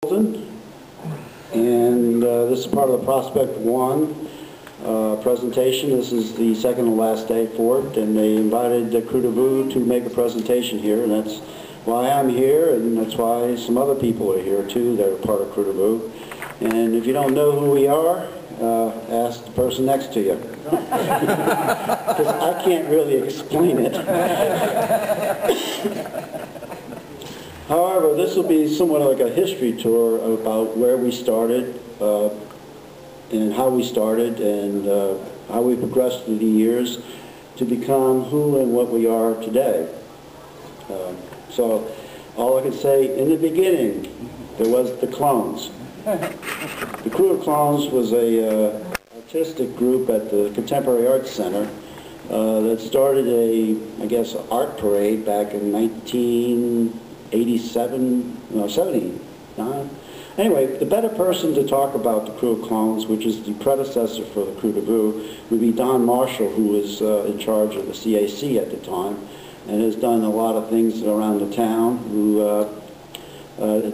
And this is part of the Prospect 1 presentation. This is the second and last day for it, and they invited the Krewe du Vieux to make a presentation here, and that's why I'm here, and that's why some other people are here too that are part of Krewe du Vieux. And if you don't know who we are, ask the person next to you, because I can't really explain it. However, this will be somewhat like a history tour about where we started and how we started and how we progressed through the years to become who and what we are today. So all I can say, in the beginning, there was the Clones. The Krewe of Clones was a artistic group at the Contemporary Arts Center that started I guess, art parade back in 79. Anyway, the better person to talk about the Krewe of Clones, which is the predecessor for the Krewe du Vieux, would be Don Marshall, who was in charge of the CAC at the time, and has done a lot of things around the town, who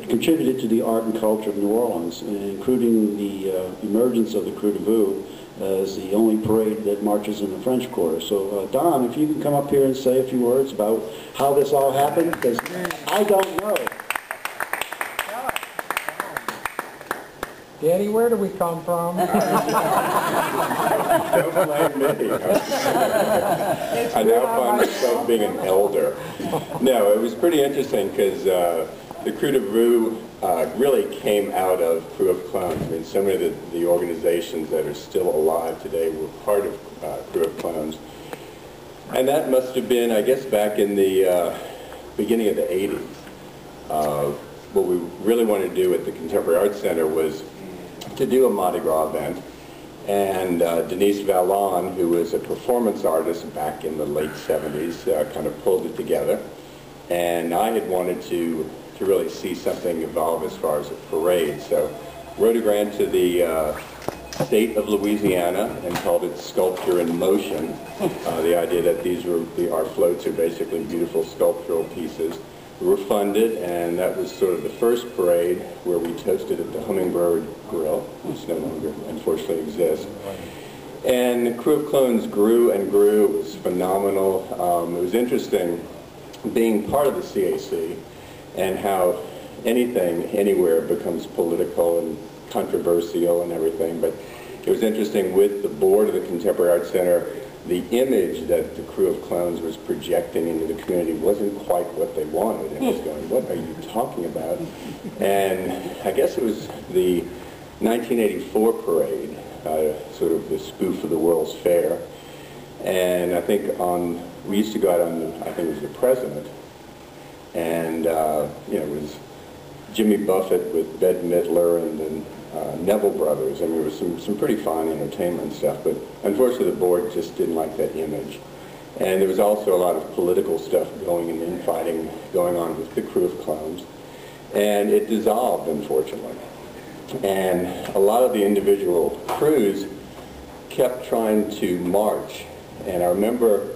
contributed to the art and culture of New Orleans, including the emergence of the Krewe du Vieux as the only parade that marches in the French Quarter. So, Don, if you can come up here and say a few words about how this all happened, because I don't know. Danny, where do we come from? Don't blame me. I now find myself being an elder. No, it was pretty interesting because the Krewe du Vieux really came out of Krewe of Clones. I mean, so many of the organizations that are still alive today were part of Krewe of Clones. And that must have been, I guess, back in the beginning of the 80s. What we really wanted to do at the Contemporary Arts Center was to do a Mardi Gras event. And Denise Vallon, who was a performance artist back in the late 70s, kind of pulled it together. And I had wanted to really see something evolve as far as a parade. So wrote a grant to the state of Louisiana and called it Sculpture in Motion. The idea that our floats are basically beautiful sculptural pieces. We were funded, and that was sort of the first parade where we toasted at the Hummingbird Grill, which no longer unfortunately exists. And the Krewe of Clones grew and grew. It was phenomenal. It was interesting being part of the CAC and how anything, anywhere, becomes political and controversial and everything. But it was interesting with the board of the Contemporary Arts Center, the image that the Krewe of Clones was projecting into the community wasn't quite what they wanted. It was going, what are you talking about? And I guess it was the 1984 parade, sort of the spoof of the World's Fair. And I think we used to go out on, I think it was the President, and it was Jimmy Buffett with Bette Midler and then Neville Brothers. I mean, there was some pretty fine entertainment stuff, but unfortunately the board just didn't like that image. And there was also a lot of political stuff going and infighting going on with the Krewe of Clones. And it dissolved, unfortunately. And a lot of the individual crews kept trying to march. And I remember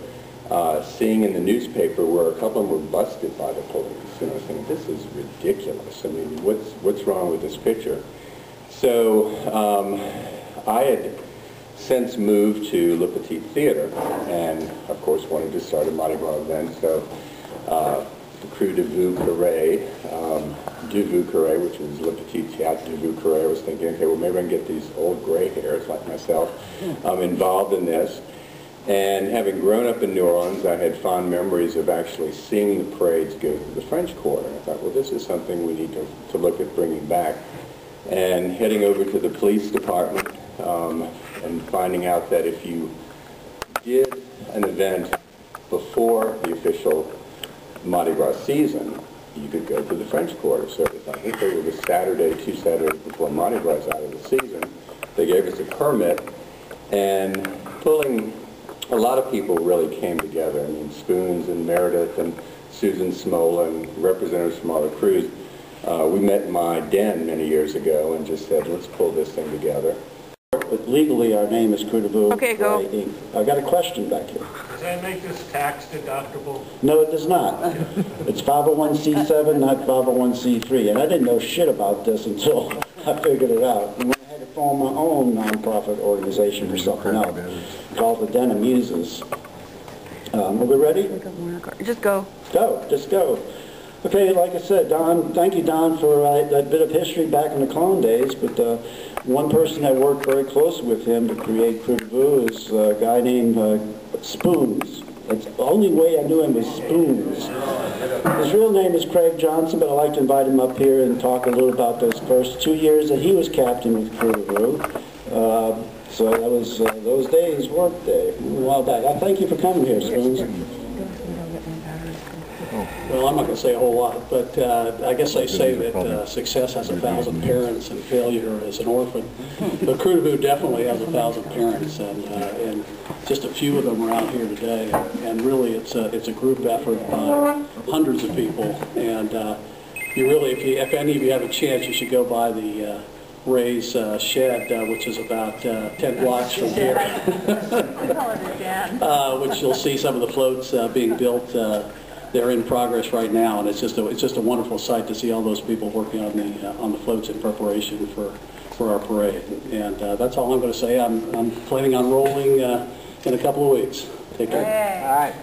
seeing in the newspaper where a couple of them were busted by the police. And I was thinking, this is ridiculous. I mean, what's wrong with this picture? So I had since moved to Le Petit Theater and, of course, wanted to start a Mardi Gras event. So the Krewe du Vieux Carré, which was Le Petit Théâtre du Vieux Carré, I was thinking, okay, well, maybe I can get these old gray hairs like myself involved in this. And having grown up in New Orleans, I had fond memories of actually seeing the parades go through the French Quarter. I thought, well, this is something we need to look at bringing back. And heading over to the police department and finding out that if you did an event before the official Mardi Gras season, you could go to the French Quarter. So I think they were the Saturday, 2 Saturdays before Mardi Gras out of the season. They gave us a permit, and a lot of people really came together. I mean, Spoons and Meredith and Susan Smola and representatives from all the crews. We met in my den many years ago and just said, let's pull this thing together. But legally, our name is Krewe du Vieux. Okay, go. I got a question back here. Does that make this tax deductible? No, it does not. It's 501c7, not 501c3. And I didn't know shit about this until I figured it out. And when I had to form my own nonprofit organization for something else called the Den of Muses. Are we ready? Just go. Go, just go. Okay, like I said, Don, thank you, Don, for that bit of history back in the clone days, but one person that worked very closely with him to create Krewe du Vieux is a guy named Spoons. That's the only way I knew him was Spoons. His real name is Craig Johnson, but I'd like to invite him up here and talk a little about those first 2 years that he was captain with Krewe du Vieux. So that was those days, work day, a while back. I thank you for coming here, Spoons. Well, I'm not going to say a whole lot, but I guess they say that success has 1,000 parents and failure is an orphan. But Krewe du Vieux definitely has 1,000 parents, and just a few of them are out here today. And really, it's a group effort by hundreds of people. And you really, if any of you have a chance, you should go by the Ray's shed, which is about 10 blocks from here. Which you'll see some of the floats being built. They're in progress right now, and it's just a wonderful sight to see all those people working on the floats in preparation for our parade. And that's all I'm going to say. I'm planning on rolling in a couple of weeks. Take care. All right.